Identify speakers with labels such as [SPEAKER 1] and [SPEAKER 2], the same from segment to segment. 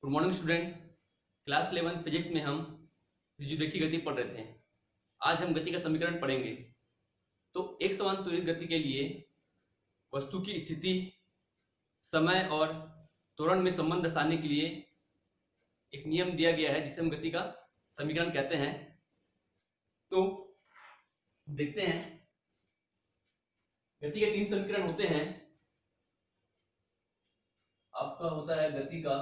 [SPEAKER 1] Good morning student. Class 11 physics में हम विद्युत गति पढ़ रहे थे। आज हम गति का समीकरण पढ़ेंगे। तो एक समान त्वरित गति के लिए वस्तु की स्थिति, समय और त्वरण में संबंध दर्शाने के लिए एक नियम दिया गया है जिसे हम गति का समीकरण कहते हैं। तो देखते हैं, गति के 3 समीकरण होते हैं। आपका होता है गति का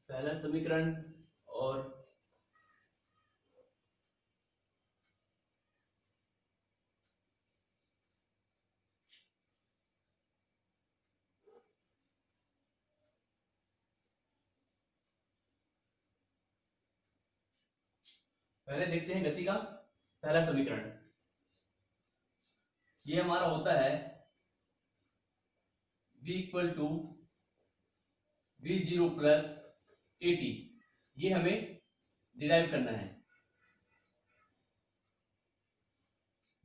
[SPEAKER 1] पहला समीकरण और पहले देखते हैं गति का पहला समीकरण। ये हमारा होता है v equal to we zero plus a t. ये हमें डिराइव करना है।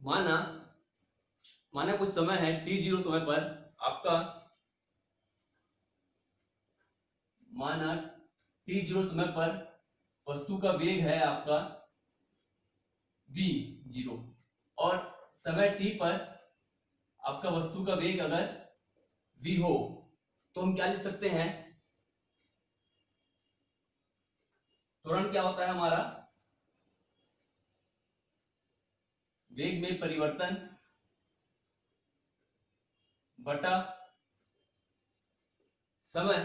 [SPEAKER 1] माना माना कुछ समय है t0 समय पर आपका, माना t0 समय पर वस्तु का वेग है आपका v0 और समय t पर आपका वस्तु का वेग अगर v हो तो हम क्या लिख सकते हैं? त्वरण क्या होता है हमारा? वेग में परिवर्तन बटा समय।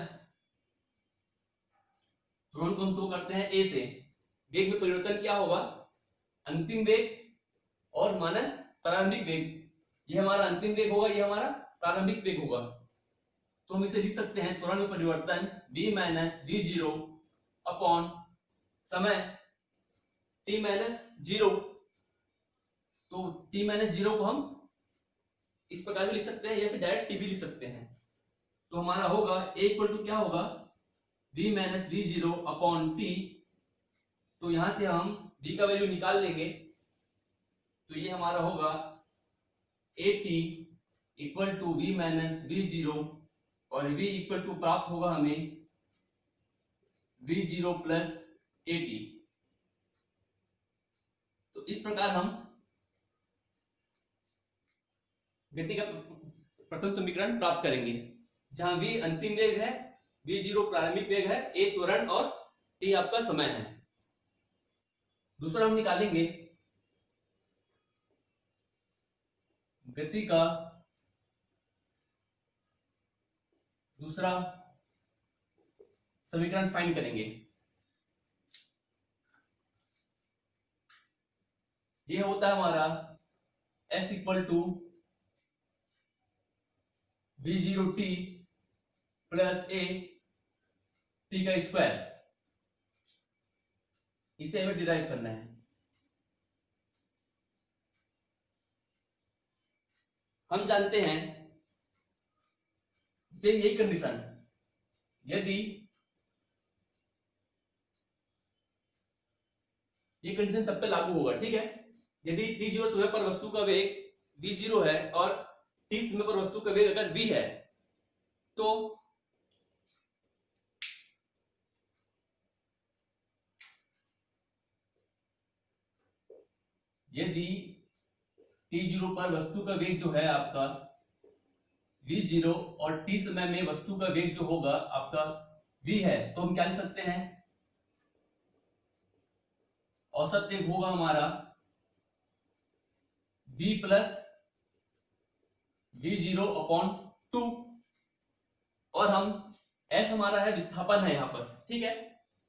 [SPEAKER 1] त्वरण को हम शो करते हैं ए से। वेग में परिवर्तन क्या होगा? अंतिम वेग और माइनस प्रारंभिक वेग। ये हमारा अंतिम वेग होगा, ये हमारा प्रारंभिक वेग होगा। तो हम इसे लिख सकते हैं त्वरण में परिवर्तन v minus we zero upon समय t माइनस जीरो। तो t माइनस जीरो को हम इस प्रकार भी लिख सकते हैं या फिर डायरेक्ट t भी लिख सकते हैं। तो हमारा होगा a इक्वल टू क्या होगा? v minus we zero upon t। तो यहां से हम v का वैल्यू निकाल लेंगे। तो ये हमारा होगा a t equal to v minus we zero और v इक्वल टू प्राप्त होगा हमें v zero plus a t. तो इस प्रकार हम गति का प्रथम समीकरण प्राप्त करेंगे, जहां v अंतिम वेग है, v जीरो प्रारंभिक वेग है, a त्वरण और t आपका समय है। दूसरा हम निकालेंगे गति का दूसरा समीकरण फाइंड करेंगे। ये होता है हमारा s equal to we zero T plus a t का स्क्वायर। इसे हमें डिराइव करना है। हम जानते हैं सेम यही कंडीशन यदि ये कंडीशन सब पे लागू होगा, ठीक है। यदि t जीरो समय पर वस्तु का वेग v जीरो है और t समय पर वस्तु का वेग अगर v है, तो यदि t जीरो पर वस्तु का वेग जो है आपका v जीरो और t समय में वस्तु का वेग जो होगा आपका v है, तो हम क्या लिख सकते हैं? औसत वेग होगा हमारा v plus we zero upon two. और हम s हमारा है विस्थापन है यहां पर, ठीक है।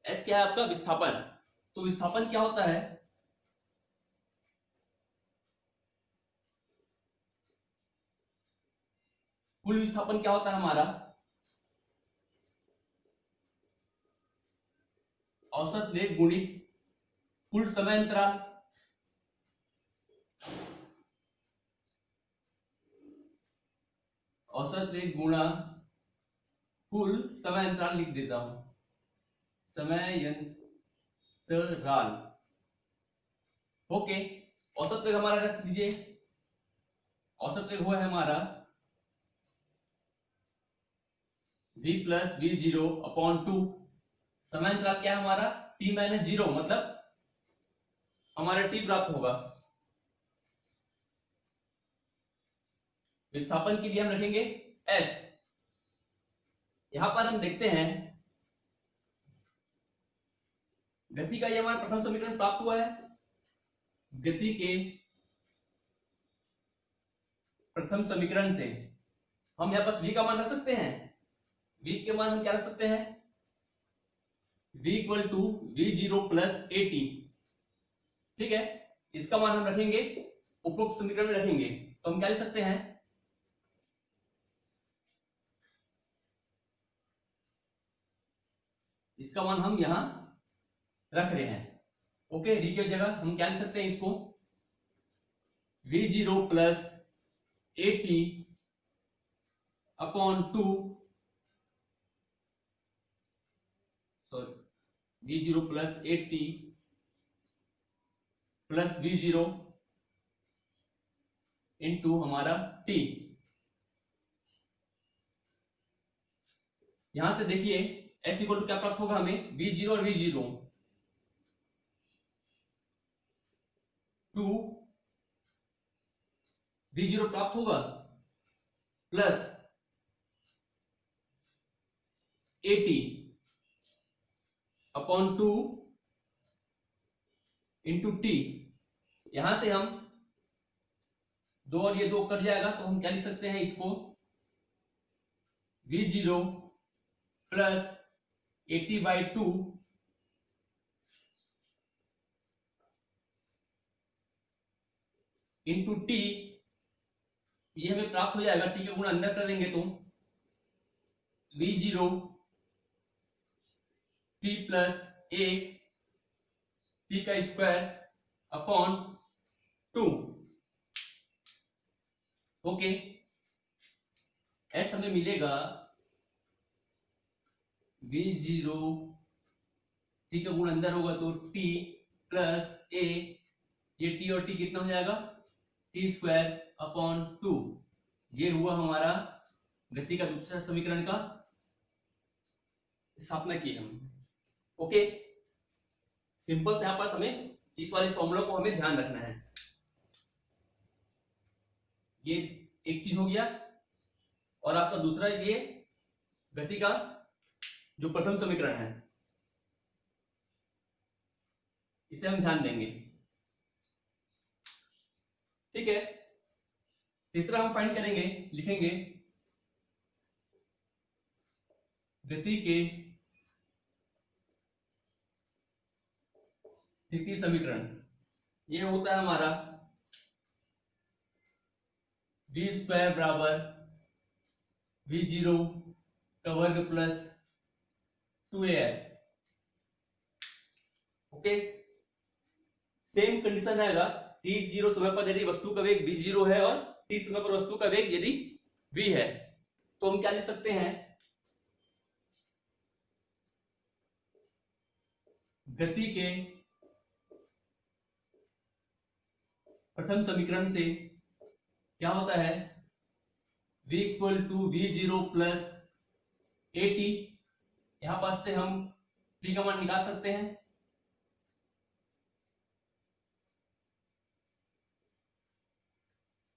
[SPEAKER 1] s क्या है आपका? विस्थापन। तो विस्थापन क्या होता है? कुल विस्थापन क्या होता है हमारा? औसत वेग गुणित कुल समय अंतराल। औसत वेग गुणा कुल समय अंतराल लिख देता हूं, समय अंतराल। ओके। औसत वेग हमारा रख दीजिए, औसत वेग हुआ है हमारा v plus we zero upon two, समय अंतराल क्या है हमारा t माइनस जीरो, मतलब हमारा t प्राप्त होगा। विस्थापन के लिए हम रखेंगे s। यहां पर हम देखते हैं गति का ये हमारा प्रथम समीकरण प्राप्त हुआ है। गति के प्रथम समीकरण से हम यहां पर v का मान रख सकते हैं। v के मान हम क्या रख सकते हैं, v equal to we zero plus a t. ठीक है, इसका मान हम रखेंगे उपरोक्त समीकरण में रखेंगे, तो हम क्या लिख सकते हैं, इसका मान हम यहां रख रहे हैं। ओके, री की जगह हम क्या लिख सकते हैं इसको, we zero plus a t upon to, sorry we zero plus a T plus we zero into हमारा टी। यहां से देखिए एस इक्वल टू क्या प्राप्त होगा हमें, वी जीरो और v zero to we zero प्राप्त होगा plus a t upon two into t. यहां से हम दो और ये दो कट जाएगा, तो हम क्या लिख सकते हैं इसको, we zero plus 80/2 into T. ये हमें प्राप्त हो जाएगा, टी का गुण अंदर कर देंगे तो v zero T plus a t का square upon two. Okay, s हमें मिलेगा वी जीरो, टी का गुण अंदर होगा तो टी प्लस ए, ये टी और टी कितना हो जाएगा, टी स्क्वायर अपॉन टू। ये हुआ हमारा गति का दूसरा समीकरण का स्थापना की हम। ओके, सिंपल से यहां पास हमें इस वाले फॉर्मूला को हमें ध्यान रखना है। ये एक चीज हो गया, और आपका दूसरा ये गति का जो प्रथम समीकरण है, इसे हम ध्यान देंगे। ठीक है, तीसरा हम फाइंड करेंगे, लिखेंगे गति के द्वितीय समीकरण। ये होता है हमारा वी स्क्वायर बराबर वी जीरो का वर्ग plus 2as। Okay, same condition रहेगा, टी जीरो समय पर यदि वस्तु का वेग v जीरो है और t समय पर वस्तु का वेग यदि v है, तो हम क्या लिख सकते हैं, गति के प्रथम समीकरण से क्या होता है, v equal to we zero plus a t. यहां पास से हम t का मान निकाल सकते हैं,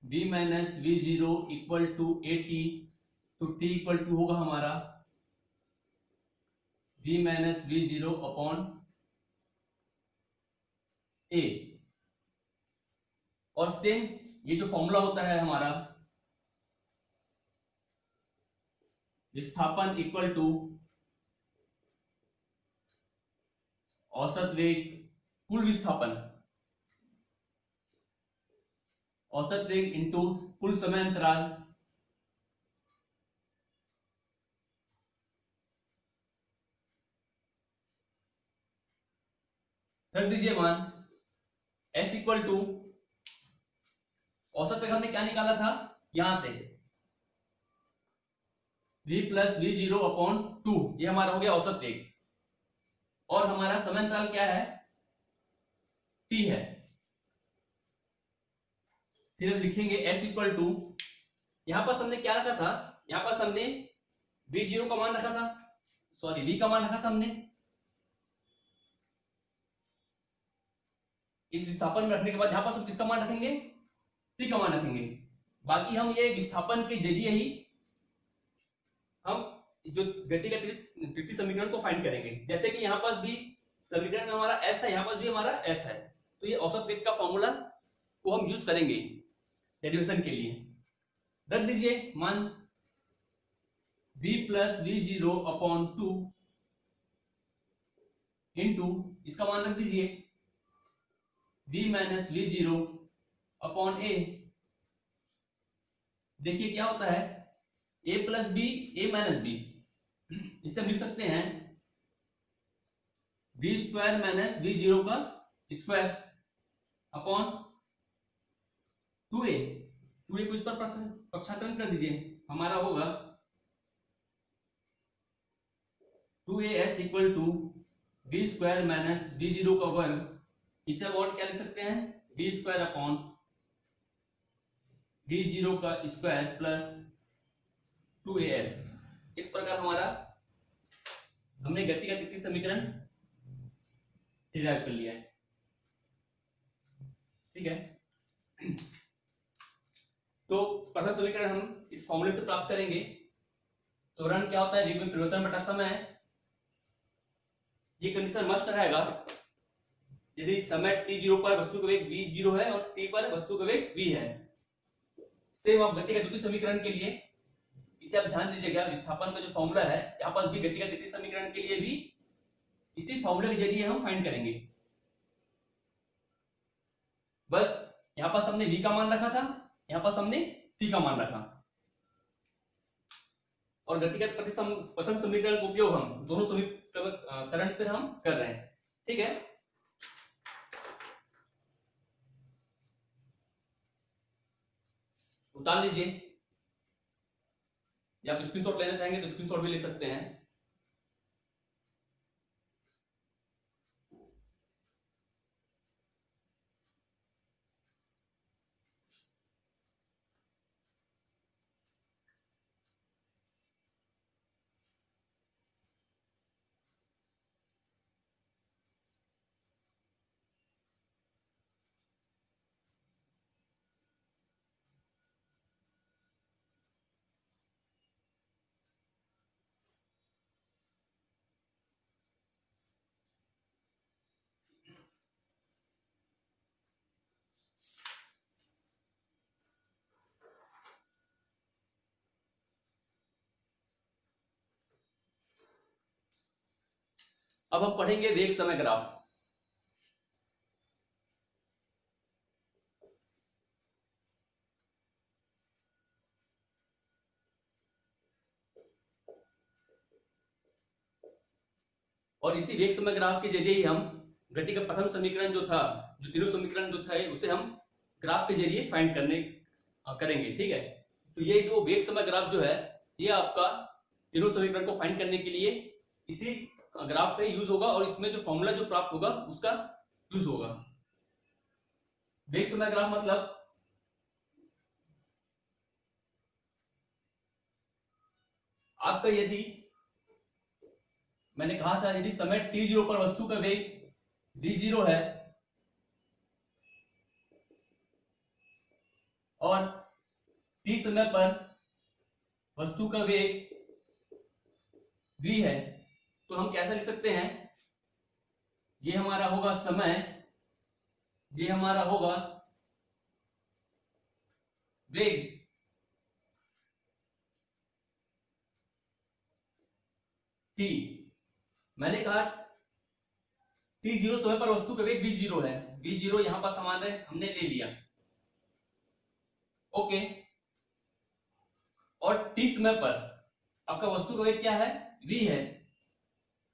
[SPEAKER 1] v minus we zero equal to A t, तो t इक्वल टू होगा हमारा v minus we zero upon a. और सेम ये जो फॉर्मूला होता है हमारा, विस्थापन इक्वल टू औसत वेग कुल विस्थापन, औसत वेग इंटू कुल समय अंतराल रख दीजिए मान। s इक्वल टू औसत वेग हमने क्या निकाला था, यहां से v plus we zero upon two, ये हमारा हो गया औसत वेग, और हमारा समय अंतराल क्या है, t है। फिर हम लिखेंगे s इक्वल टू, यहां पर हमने क्या रखा था, यहां पर हमने v0 का मान रखा था, सॉरी v का मान रखा था हमने, इस विस्थापन में रखने के बाद यहां पर हम किसका मान रखेंगे, t का मान रखेंगे। बाकी हम ये विस्थापन के जरिए ही हम जो गति का तृतीय समीकरण को फाइंड करेंगे। जैसे कि यहाँ पास भी समीकरण में हमारा s है, यहाँ पास भी हमारा s है, तो ये औसत वेग का फॉर्मूला को हम यूज करेंगे डेरिवेशन के लिए। रख दीजिए मान v plus v0 upon 2 into, इसका मान रख दीजिए v minus v0 upon a। देखिए क्या होता है, a plus B a minus B, इसे हम लिख सकते हैं v स्क्वायर माइनस v0 का स्क्वायर अपॉन 2a। 2a को इस पर प्रक्षालन कर दीजिए, हमारा होगा 2as equal to v square minus v0 का वर्ग, इसे हम और क्या लिख सकते हैं, v स्क्वायर अपॉन v0 का स्क्वायर प्लस 2as। इस प्रकार हमारा हमने गति का तृतीय समीकरण डिराइव कर लिया है। ठीक है, तो प्रथम समीकरण हम इस फॉर्मूले से प्राप्त करेंगे। त्वरण क्या होता है, वेग में परिवर्तन बटा समय। ये कंडीशन मस्ट रहेगा यदि समय t0 पर वस्तु का वेग v0 है और t पर वस्तु का वेग v है। सेम आप गति का द्वितीय समीकरण के लिए इसे आप ध्यान दीजिएगा, विस्थापन का जो फॉर्मूला है यहाँ पर भी गति का तृतीय समीकरण के लिए भी इसी फॉर्मूले के जरिए हम फाइंड करेंगे। बस यहाँ पर हमने v का मान रखा था, यहाँ पर हमने t का मान रखा, और गति का प्रथम समीकरण का उपयोग हम दोनों समीकरण पर हम कर रहे हैं। ठीक है, उतार लीजिए, या आप स्क्रीनशॉट लेना चाहेंगे तो स्क्रीनशॉट भी ले सकते हैं। अब हम पढ़ेंगे वेग समय ग्राफ। और इसी वेग समय ग्राफ के जरिए ही हम गति का प्रथम समीकरण जो था, जो तीनों समीकरण जो थे उसे हम ग्राफ के जरिए फाइंड करेंगे। ठीक है, तो ये जो वेग समय ग्राफ जो है ये आपका तीनों समीकरण को फाइंड करने के लिए इसी ग्राफ का यूज होगा, और इसमें जो फॉर्मूला जो प्राप्त होगा उसका यूज होगा। वेग समय ग्राफ मतलब आपका, यदि मैंने कहा था यदि समय t0 पर वस्तु का वेग v0 है और t समय पर वस्तु का वेग v है, तो हम कैसे लिख सकते हैं, ये हमारा होगा समय, ये हमारा होगा वेग, t। मैंने कहा t0 समय पर वस्तु का वेग v0 है, v0 यहां पर समान है, हमने ले लिया। ओके, और t समय पर आपका वस्तु का वेग क्या है, v है,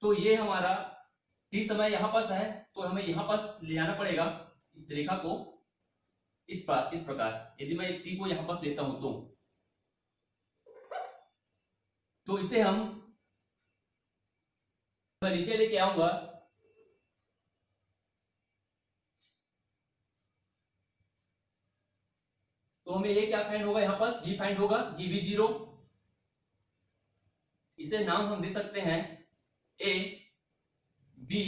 [SPEAKER 1] तो ये हमारा t समय यहां पास है, तो हमें यहां पास ले जाना पड़ेगा इस रेखा को इस प्रकार। यदि मैं t को यहां पास लेता हूं तो इसे हम, मैं नीचे लेके आऊंगा, तो हमें ये क्या फाइंड होगा, यहाँ पर v फाइंड होगा, ये v0, इसे नाम हम दे सकते हैं a b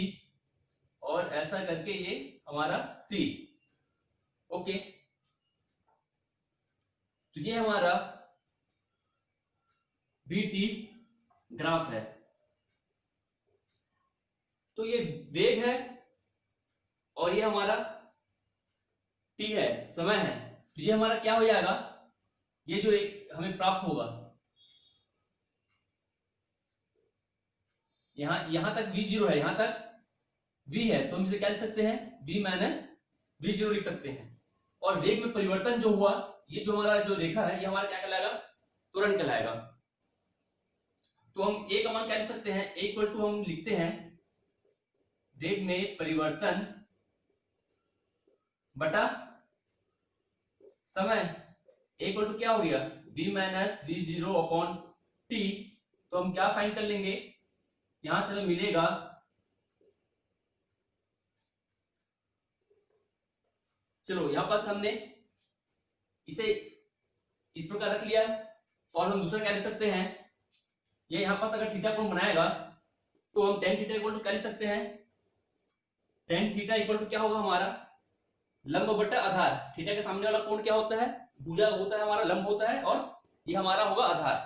[SPEAKER 1] और ऐसा करके ये हमारा c। ओके, तो ये हमारा vt ग्राफ है। तो ये वेग है और ये हमारा t है, समय है। तो ये हमारा क्या हो जाएगा, ये जो एक हमें प्राप्त होगा, यहां तक v0 है, यहां तक v है, तो हम इसे क्या लिख सकते हैं, v माइनस v0 लिख सकते हैं। और वेग में परिवर्तन जो हुआ, ये जो हमारा जो रेखा है, ये हमारा क्या कहलाएगा, त्वरण कहलाएगा। तो हम a का मान क्या लिख सकते हैं, a इक्वल टू हम लिखते हैं वेग में परिवर्तन बटा समय, a इक्वल टू क्या हो गया, v minus v0 upon t। तो हम क्या फाइंड कर लेंगे, यहां से हमें मिलेगा चलो यहां पर हमने इसे इस प्रकार रख लिया और हम दूसरा क्या लिख सकते हैं, ये यहां पर अगर थीटा कोण बनाएगा तो हम tan थीटा इक्वल टू क्या लिख सकते हैं, tan थीटा इक्वल टू क्या होगा हमारा लंब बटा आधार। थीटा के सामने वाला कोण क्या होता है, भुजा होता है हमारा, लंब होता है, और ये हमारा होगा आधार,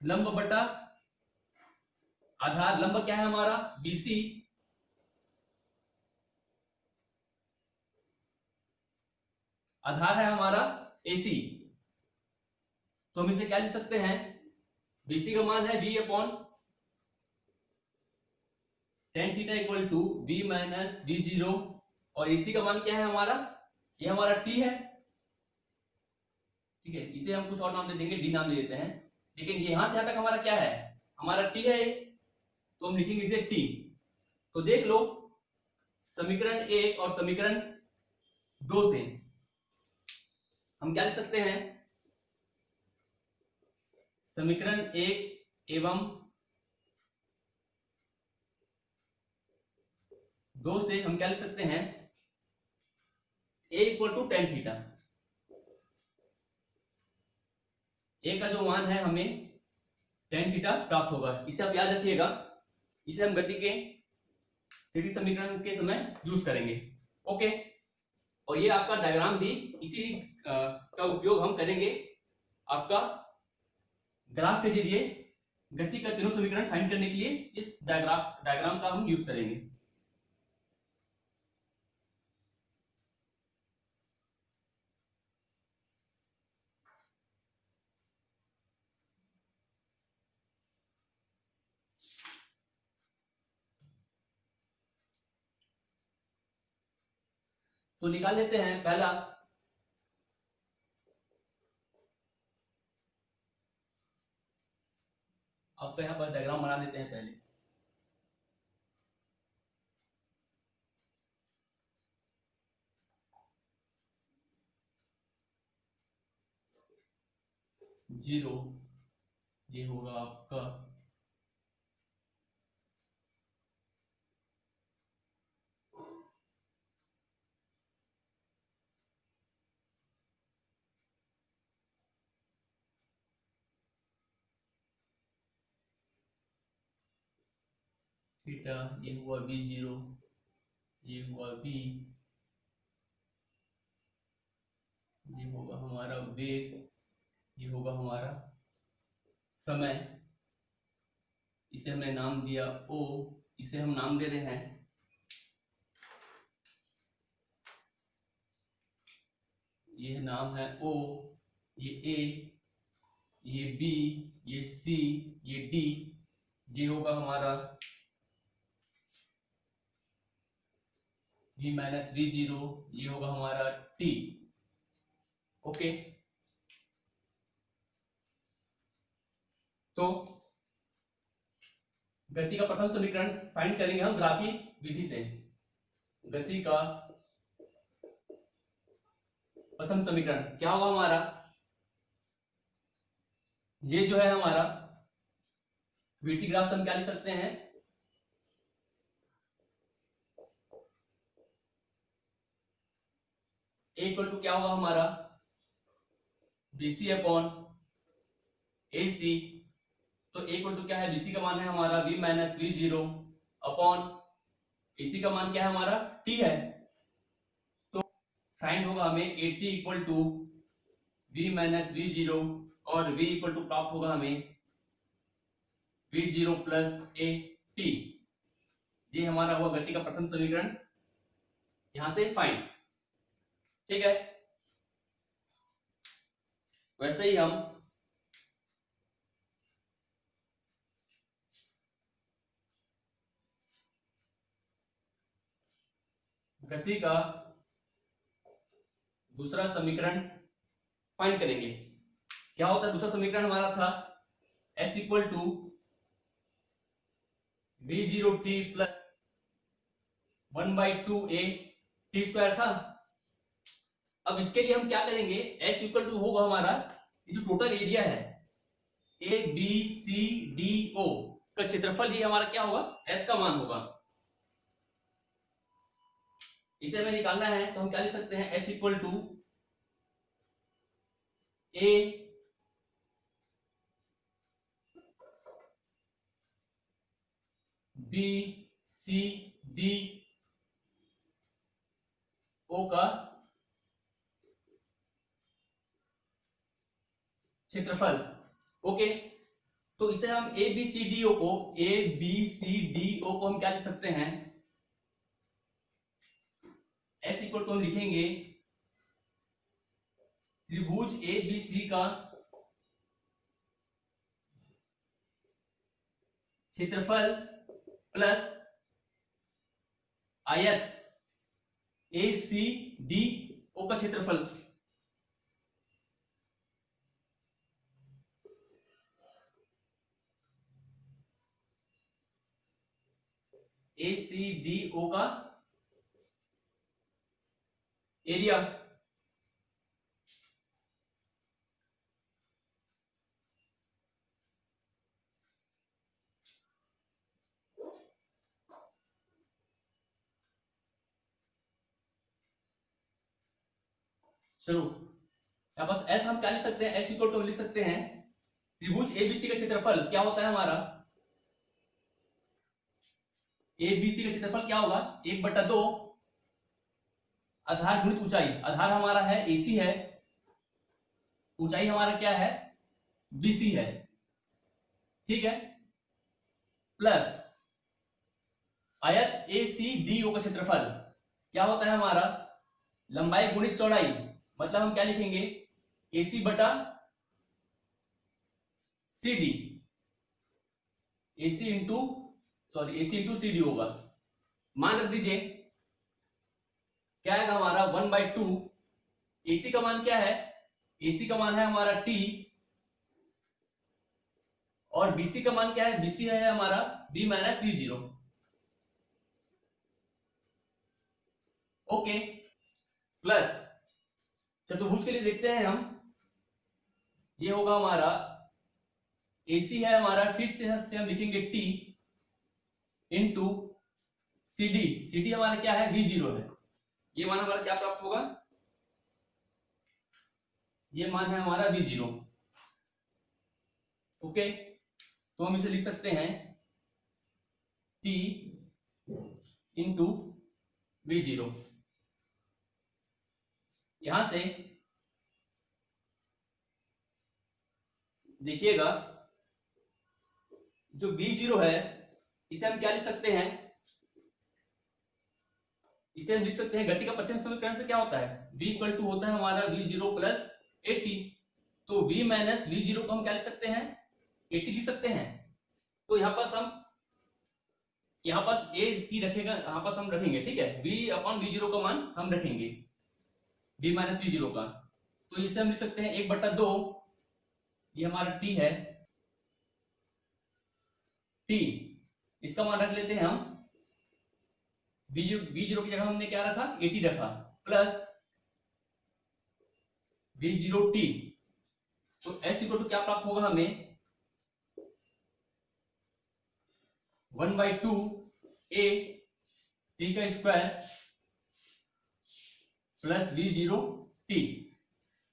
[SPEAKER 1] लंब बटा आधार। लंब क्या है हमारा BC, आधार है हमारा AC। तो हम इसे क्या लिख सकते हैं, BC का मान है v upon tan theta equal to v minus v0, और AC का मान क्या है हमारा, ये हमारा t है। ठीक है, इसे हम कुछ और नाम दे देंगे, d नाम दे देते हैं, लेकिन यहां से यहां तक हमारा क्या है, हमारा t है, तो हम लिखेंगे इसे t। तो देख लो समीकरण 1 और समीकरण 2 से हम क्या लिख सकते हैं, समीकरण 1 एवं 2 से हम क्या लिख सकते हैं, a equal to tan theta. a का जो मान है हमें टेन थीटा प्राप्त होगा। इसे आप याद रखिएगा, इसे हम गति के तृतीय समीकरण के समय यूज करेंगे। ओके, और ये आपका डायग्राम भी इसी का उपयोग हम करेंगे आपका ग्राफ के जरिए गति का तीनों समीकरण फाइंड करने के लिए। इस डायग्राम का हम यूज करेंगे। तो निकाल लेते हैं पहला, आपका यहाँ पर डायग्राम बना देते हैं पहले। जीरो, ये होगा आपका थीटा, ये हुआ v0, ये हुआ v, ये होगा हमारा वेग, ये होगा हमारा समय, इसे हमने नाम दिया o, इसे हम नाम दे रहे हैं ये नाम है o, ये a, ये b, ये c, ये d, ये होगा हमारा v माइनस v0, ये होगा हमारा t। ओके, तो गति का प्रथम समीकरण फाइंड करेंगे हम ग्राफी विधि से। गति का प्रथम समीकरण क्या होगा हमारा, ये जो है हमारा वीटी ग्राफ से हम क्या लिख सकते हैं, ए इक्वल टू क्या होगा हमारा BC अपॉन AC। तो ए इक्वल टू क्या है, BC का मान है हमारा V minus V0 upon AC का मान क्या है हमारा T है। तो फाइंड होगा हमें AT equal to V minus V0 और V इक्वल टू प्राप्त होगा हमें V0 प्लस AT। ये हमारा हुआ गति का प्रथम समीकरण, यहां से फाइंड। ठीक है, वैसे ही हम गति का दूसरा समीकरण फाइंड करेंगे। क्या होता है दूसरा समीकरण हमारा था S equal to V0t plus 1/2 t square था। अब इसके लिए हम क्या करेंगे, S इक्वल टू होगा हमारा ये जो टोटल एरिया है ABCDO का क्षेत्रफल ही हमारा क्या होगा, S का मान होगा। इसे हमें निकालना है तो हम क्या लिख सकते हैं, S equal to A B C D O का क्षेत्रफल। ओके, तो इसे हम ABCDO को हम क्या लिख सकते हैं, S इक्वल टू हम लिखेंगे त्रिभुज ABC का क्षेत्रफल प्लस आयत ACDO का क्षेत्रफल। ACDO का एरिया। चलो यहाँ पास S हम क्या लिख सकते हैं, S इक्वल टू हम लिख सकते हैं त्रिभुज ABC का क्षेत्रफल क्या होता है हमारा, ABC का क्षेत्रफल क्या होगा 1/2 आधार गुणित ऊंचाई। आधार हमारा है AC है, ऊंचाई हमारा क्या है BC है। ठीक है, प्लस आयत ACDO का क्षेत्रफल क्या होता है हमारा लंबाई गुणित चौड़ाई। मतलब हम क्या लिखेंगे AC बटा CD, AC इंटू CD होगा। मान रख दीजिए क्या आएगा हमारा 1/2। AC का मान क्या है, AC का मान है हमारा T और BC का मान क्या है, BC है हमारा B minus V0। Okay, plus चतुर्भुज के लिए देखते हैं हम, ये होगा हमारा AC है हमारा, फिर से हम लिखेंगे T इंटू CD हमारा क्या है V0 है। ये मान हमारा क्या प्राप्त होगा, ये मान है हमारा V0। ओके, तो हम इसे लिख सकते हैं T इंटू V0। यहां से देखिएगा जो V0 है इसे हम क्या लिख सकते हैं, इसे हम लिख सकते हैं गति का प्रथम समीकरण से क्या होता है V इक्वल टू होता है हमारा V0 प्लस AT। तो V माइनस V0 को हम क्या लिख सकते हैं AT लिख सकते हैं। तो यहाँ पास AT रखेगा, यहाँ पास हम रखेंगे। ठीक है, V अपॉन V0 का मान हम रखेंगे V माइनस V0 का। तो इसे हम लिख सकते हैं 1/2, ये हमारा T है, T इसका मान रख लेते हैं हम V0 की जगह हमने क्या रखा AT रखा, प्लस V0t। तो S इक्वल टू क्या प्राप्त होगा हमें 1/2 A T का square plus we zero T.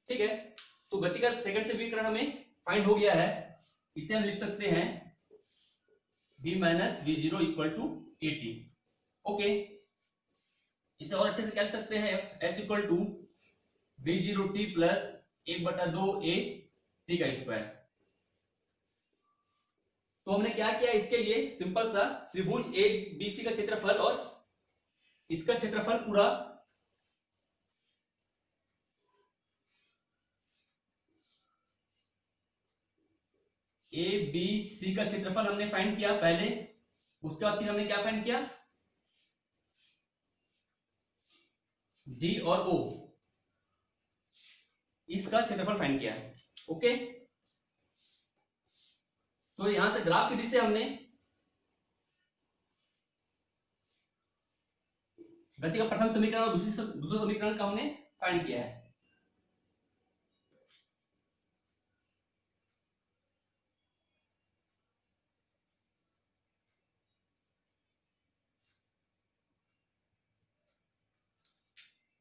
[SPEAKER 1] ठीक है, तो गति का सेकंड से विकर्ण हमें फाइंड हो गया है। इसे हम लिख सकते हैं v minus we zero equal to A T. Okay, इसे और अच्छे से क्या लिख सकते हैं, s equal to we zero T plus 1/2 a T का स्क्वायर। तो हमने क्या किया, इसके लिए सिंपल सा त्रिभुज ए बी सी का क्षेत्रफल और इसका क्षेत्रफल पूरा ए बी सी का क्षेत्रफल हमने फाइंड किया पहले। उसके बाद फिर हमने क्या फाइंड किया, डी और ओ, इसका क्षेत्रफल फाइंड किया। ओके, तो यहां से ग्राफ विधि से हमने गति का प्रथम समीकरण और दूसरे समीकरण का हमने फाइंड किया है।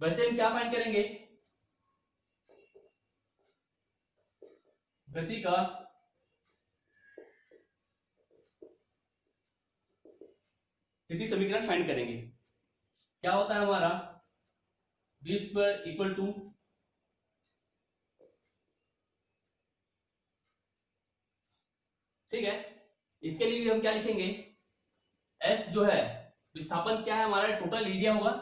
[SPEAKER 1] वैसे हम क्या फाइंड करेंगे, गति का स्थिति समीकरण फाइंड करेंगे। क्या होता है हमारा, बी स्क्वायर इक्वल टू ठीक है, इसके लिए भी हम क्या लिखेंगे, एस जो है विस्थापन क्या है हमारा, टोटल एरिया होगा,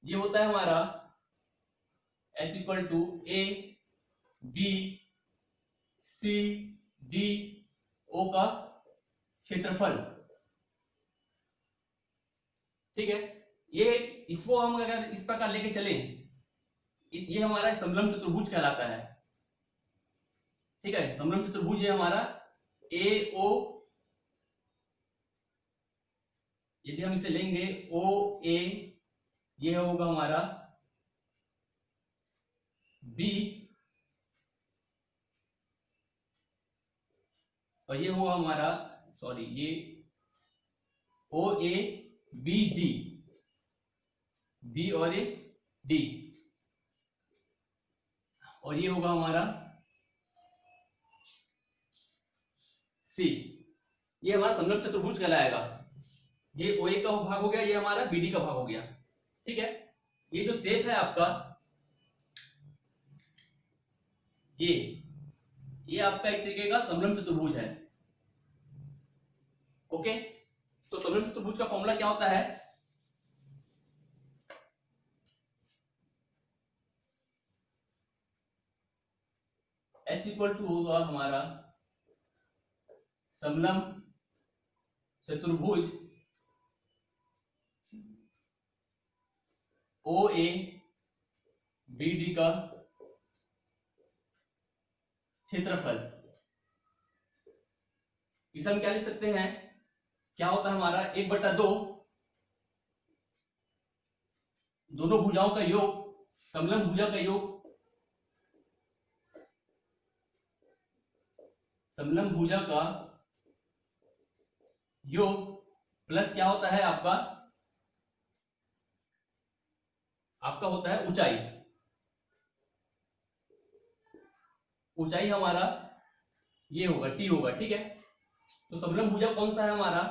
[SPEAKER 1] ये होता है हमारा S equal to A B C D O का क्षेत्रफल। ठीक है, ये इसको हम अगर इस प्रकार लेके चले, ये हमारा समलंब चतुर्भुज कहलाता है। ठीक है, समलंब चतुर्भुज है हमारा ए ओ, यदि हम इसे लेंगे ओ ए, ये होगा हमारा बी और ये होगा हमारा, सॉरी, ये ओ ए बी डी, बी और ए डी, और ये होगा हमारा सी। ये हमारा समलंब चतुर्भुज कहलाएगा। ये ओ ए का भाग हो गया, ये हमारा बी डी का भाग हो गया। ठीक है, ये जो शेप है आपका, ये आपका एक तरीके का समलंब चतुर्भुज है। ओके, तो समलंब चतुर्भुज का फॉर्मूला क्या होता है, एस इक्वल टू होगा हमारा समलंब चतुर्भुज ओ ए बी डी का क्षेत्रफल। इसे हम क्या लिख सकते हैं, क्या होता है हमारा 1/2 दोनों भुजाओं का योग, समलंब भुजा का योग, समलंब भुजा का योग प्लस क्या होता है आपका होता है ऊंचाई। ऊंचाई हमारा ये होगा, टी होगा। ठीक है, तो समलंब भुजा कौन सा है हमारा,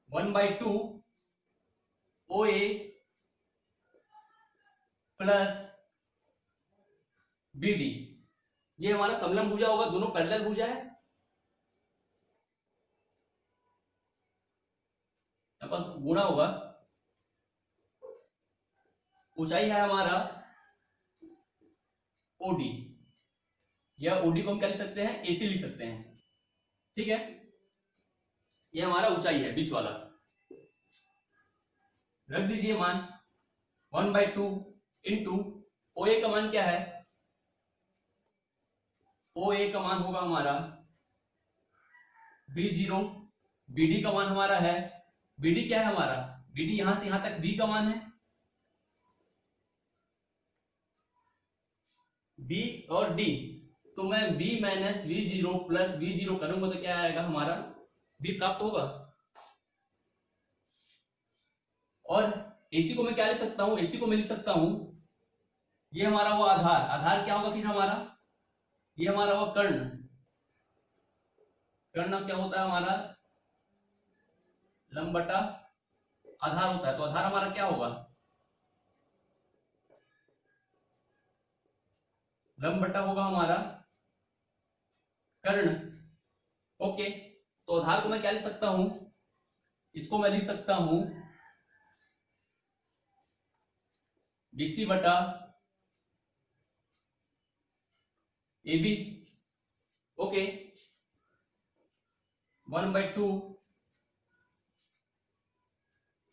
[SPEAKER 1] 1/2 ओ ए प्लस बी डी, ये हमारा समलंब भुजा होगा, दोनों पैरेलल भुजा है। पास गुणा होगा, ऊंचाई है हमारा ओडी, या ओडी को हम क्या लिख सकते हैं, एसी लिख सकते हैं। ठीक है, ये हमारा ऊंचाई है बीच वाला। रख दीजिए मान 1/2 इंटू ओ ए का मान क्या है, ओ ए का मान होगा हमारा B0, BD का मान हमारा है, BD क्या है हमारा, BD यहां से यहां तक B का मान है, B और D, तो मैं B minus V0 plus V0 करूंगा तो क्या आएगा हमारा B प्राप्त होगा। और AC को मैं क्या लिख सकता हूं, AC को मैं लिख सकता हूं, ये हमारा वो आधार, आधार क्या होगा फिर हमारा, ये हमारा वो कर्ण, कर्ण क्या होता है हमारा, लंब बटा आधार होता है, तो आधार हमारा क्या होगा, लंब बटा होगा हमारा कर्ण। ओके, तो आधार को मैं क्या लिख सकता हूं, इसको मैं लिख सकता हूं BC बटा AB। Okay, 1/2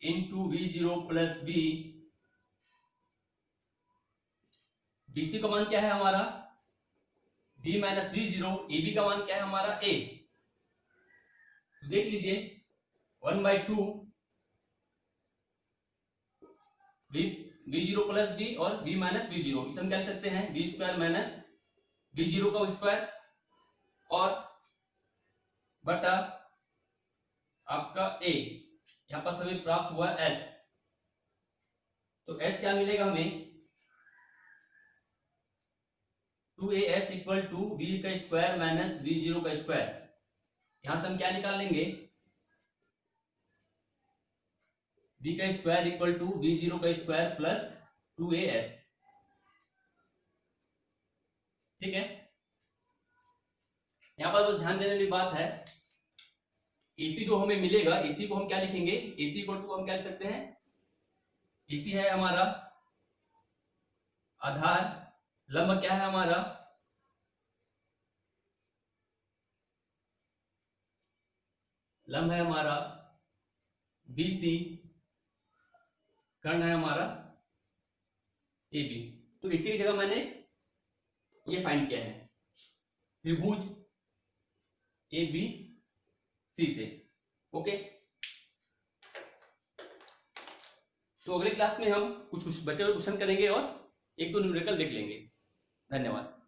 [SPEAKER 1] into V0 plus B। BC का मान क्या है हमारा B माइनस V0, AB का मान क्या है हमारा A। तो देख लीजिए 1/2 V0 प्लस B और B माइनस V0, इसे हम क्या लिख सकते हैं B स्क्वायर माइनस V0 का स्क्वायर और बटा आपका A, यहां पर हमें प्राप्त हुआ S। तो S क्या मिलेगा हमें, 2AS इक्वल टू B का स्क्वायर माइनस V0 का स्क्वायर। यहां से हम क्या निकाल लेंगे, B का स्क्वायर इक्वल टू V0 का स्क्वायर प्लस 2AS। ठीक है, यहां पर बस ध्यान देने वाली बात है, AC जो हमें मिलेगा, AC को हम क्या लिखेंगे, AC इक्वल टू हम क्या लिख सकते हैं, AC है हमारा आधार, लंब क्या है हमारा, लंब है हमारा BC, कर्ण है हमारा AB। तो इसी की जगह मैंने ये फाइंड किया है त्रिभुज ABC से। ओके, तो अगले क्लास में हम कुछ बचे हुए क्वेश्चन करेंगे और एक दो न्यूमेरिकल देख लेंगे। धन्यवाद।